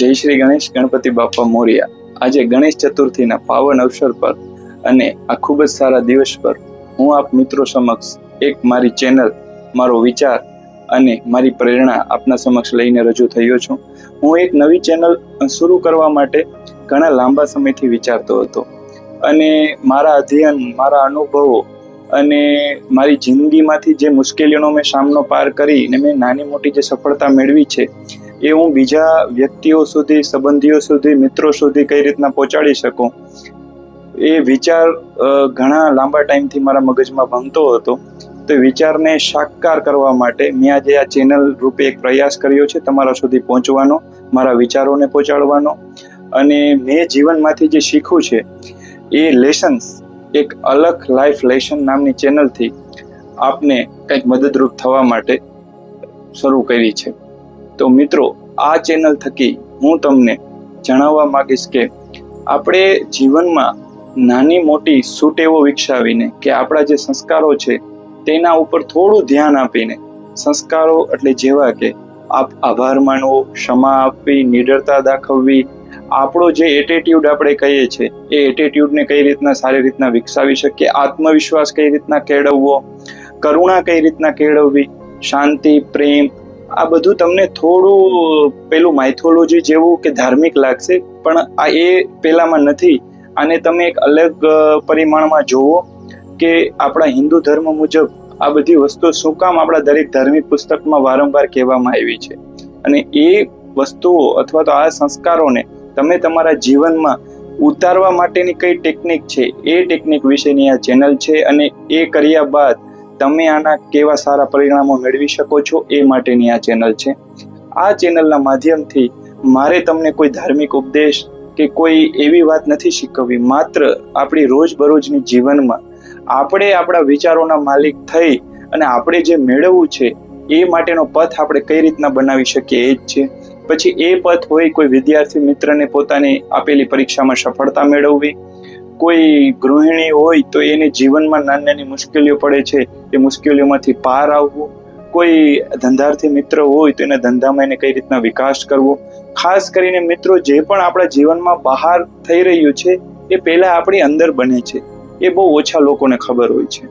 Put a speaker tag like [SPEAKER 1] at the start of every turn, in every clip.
[SPEAKER 1] જય શ્રી ગણેશ ગણપતિ બાપા મોરિયા। આજે ગણેશ ચતુર્થીના પાવન અવસર પર અને આ ખૂબ જ સારા દિવસ પર હું આપ મિત્રો સમક્ષ એક મારી ચેનલ, મારો વિચાર અને મારી પ્રેરણા આપના સમક્ષ લઈને રજૂ થયો છું। હું એક નવી ચેનલ શરૂ કરવા માટે ઘણા લાંબા સમયથી વિચારતો હતો અને મારા અધ્યયન, મારા અનુભવો અને મારી જિંદગીમાંથી જે મુશ્કેલીઓનો મેં સામનો પાર કરીને મેં નાની મોટી જે સફળતા મેળવી છે એ હું બીજા વ્યક્તિઓ સુધી, સંબંધીઓ સુધી, મિત્રો સુધી કઈ રીતના પહોંચાડી શકું, એ વિચાર ઘણા લાંબા ટાઈમથી મારા મગજમાં ભણતો હતો। તો વિચારને સાકાર કરવા માટે મેં આજે આ ચેનલ રૂપે એક પ્રયાસ કર્યો છે તમારા સુધી પહોંચવાનો, મારા વિચારોને પહોંચાડવાનો અને મેં જીવનમાંથી જે શીખ્યું છે એ લેસન્સ એક અલગ લાઈફ લેસન નામની ચેનલથી આપને કંઈક મદદરૂપ થવા માટે શરૂ કરી છે। તો મિત્રો, આ ચેનલ થકી હું તમને જણાવવા માંગીશ કે આપણે જીવનમાં નાની મોટી સુટેવો વિકસાવીને કે આપણા જે સંસ્કારો છે તેના ઉપર થોડું ધ્યાન આપીને, સંસ્કારો એટલે જેવા કે આભાર માનવો, ક્ષમા આપવી, નિડરતા દાખવવી, આપણો જે એટીટ્યુડ આપણે કહીએ છીએ એ એટીટ્યુડને કઈ રીતના સારી રીતના વિકસાવી શકીએ, આત્મવિશ્વાસ કઈ રીતના કેળવવો, કરુણા કઈ રીતના કેળવવી, શાંતિ, પ્રેમ, આ બધું તમને થોડું પેલું માઇથોલોજી જેવું કે ધાર્મિક લાગશે, પણ આ એ પેલામાં નથી। આને તમે એક અલગ પરિમાણમાં જોવો કે આપણા હિન્દુ ધર્મ મુજબ આ બધી વસ્તુઓ શું કામ આપણા દરેક ધાર્મિક પુસ્તકમાં વારંવાર કહેવામાં આવી છે, અને એ વસ્તુઓ અથવા તો આ સંસ્કારોને તમે તમારા જીવનમાં ઉતારવા માટેની કઈ ટેકનિક છે એ ટેકનિક વિશેની આ ચેનલ છે, અને એ કર્યા બાદ તમે આના કેવા સારા પરિણામો મેળવી શકો છો એ માટેની આ ચેનલ છે। આ ચેનલના માધ્યમથી મારે તમને કોઈ ધાર્મિક ઉપદેશ કે કોઈ એવી વાત નથી શીખવવી, માત્ર આપણી રોજબરોજની જીવનમાં આપણે આપણા વિચારોના માલિક થઈ અને આપણે જે મેળવવું છે એ માટેનો પથ આપણે કઈ રીતના બનાવી શકીએ એ જ છે। પછી એ પથ હોય કોઈ વિદ્યાર્થી મિત્રને પોતાની આપેલી પરીક્ષામાં સફળતા મેળવવી, કોઈ ગૃહિણી હોય તો એને જીવનમાં નાની નાની મુશ્કેલીઓ પડે છે એ મુશ્કેલીઓમાંથી પાર આવવું, કોઈ ધંધાર્થી મિત્ર હોય તો એના ધંધામાં એને કઈ રીતના વિકાસ કરવો। ખાસ કરીને મિત્રો, જે પણ આપણા જીવનમાં બહાર થઈ રહ્યું છે એ પહેલા આપણી અંદર બને છે, એ બહુ ઓછા લોકોને ખબર હોય છે।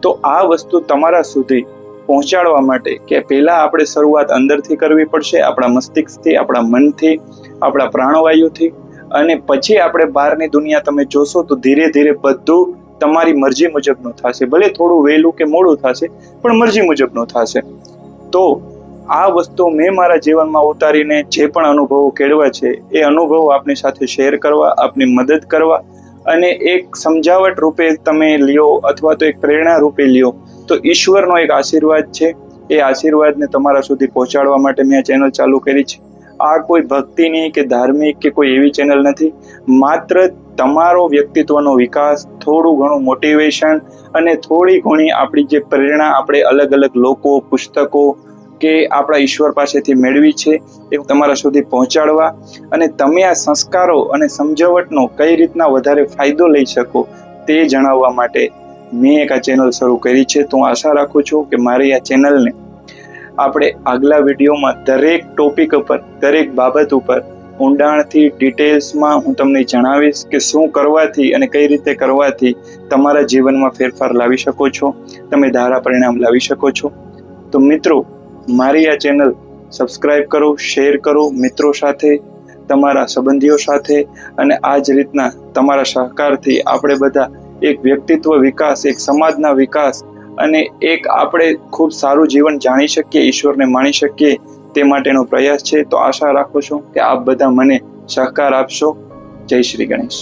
[SPEAKER 1] તો આ વસ્તુ તમારા સુધી પહોંચાડવા માટે કે પહેલા આપણે શરૂઆત અંદરથી કરવી પડશે, આપણા મસ્તિષ્કથી, આપણા મનથી, આપણા પ્રાણવાયુથી, અને પછી આપણે બહારની દુનિયા તમે જોશો તો ધીરે ધીરે બધું તમારી મરજી મુજબનું થશે, ભલે થોડું વહેલું કે મોડું થશે પણ મરજી મુજબનું થશે। તો આ વસ્તુ મેં મારા જીવનમાં ઉતારીને જે પણ અનુભવો કેળવા છે એ અનુભવો આપની સાથે શેર કરવા, આપની મદદ કરવા, અને એક સમજાવટ રૂપે તમે લ્યો અથવા તો એક પ્રેરણા રૂપે લ્યો તો ઈશ્વરનો એક આશીર્વાદ છે, એ આશીર્વાદને તમારા સુધી પહોંચાડવા માટે મેં આ ચેનલ ચાલુ કરી છે। આ કોઈ ભક્તિની કે ધાર્મિક કે કોઈ એવી ચેનલ નથી, માત્ર તમારો વ્યક્તિત્વનો વિકાસ, થોડું ઘણું મોટિવેશન અને થોડી ઘણી આપણી જે પ્રેરણા આપણે અલગ અલગ લોકો, પુસ્તકો કે આપણા ઈશ્વર પાસેથી મેળવી છે એ તમારા સુધી પહોંચાડવા, અને તમે આ સંસ્કારો અને સમજાવટનો કઈ રીતના વધારે ફાયદો લઈ શકો તે જણાવવા માટે મેં એક આ ચેનલ શરૂ કરી છે। તો હું આશા રાખું છું કે મારી આ ચેનલને આપણે આગલા વિડીયોમાં દરેક ટોપિક ઉપર, દરેક બાબત ઉપર ઊંડાણથી, ડિટેલ્સમાં હું તમને જણાવીશ કે શું કરવાથી અને કઈ રીતે કરવાથી તમારા જીવનમાં ફેરફાર લાવી શકો છો, તમે ધારા પરિણામ લાવી શકો છો। તો મિત્રો, મારી આ ચેનલ સબસ્ક્રાઇબ કરો, શેર કરો મિત્રો સાથે, તમારા સંબંધીઓ સાથે, અને આ જ રીતના તમારા સહકારથી આપણે બધા એક વ્યક્તિત્વ વિકાસ, એક સમાજના વિકાસ અને એક આપણે ખૂબ સારું જીવન જાણી શકીએ, ઈશ્વરને માણી શકીએ તે માટેનો પ્રયાસ છે। તો આશા રાખું છું કે આપ બધા મને સહકાર આપશો। જય શ્રી ગણેશ।